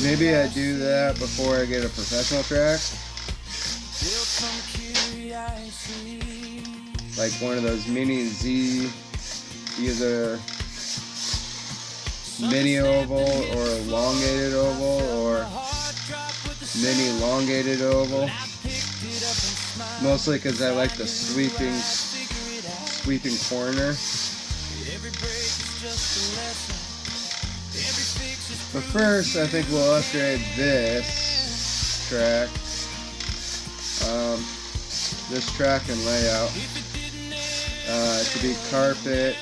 maybe I do that before I get a professional track. Like one of those mini Z, either mini oval or elongated oval or mini elongated oval. Mostly because I like the sweeping corner. But first, I think we'll upgrade this track. This track and layout to be carpet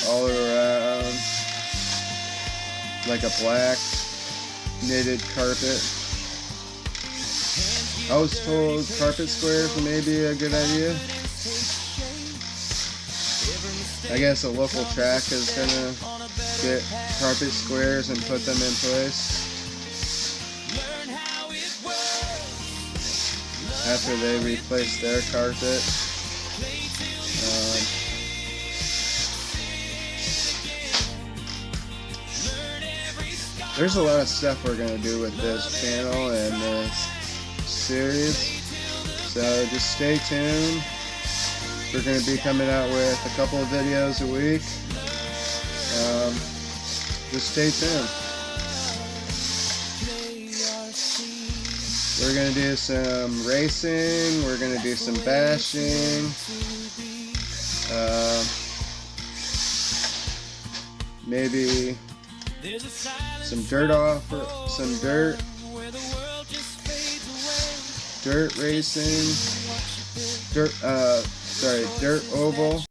all around, like a black knitted carpet. I was told carpet squares may be a good idea. I guess a local track is gonna get carpet squares and put them in place after they replace their carpet. There's a lot of stuff we're gonna do with this channel and this series, so just stay tuned. We're going to be coming out with a couple of videos a week. Just stay tuned. We're going to do some racing, we're going to do some bashing, maybe some dirt racing, dirt oval.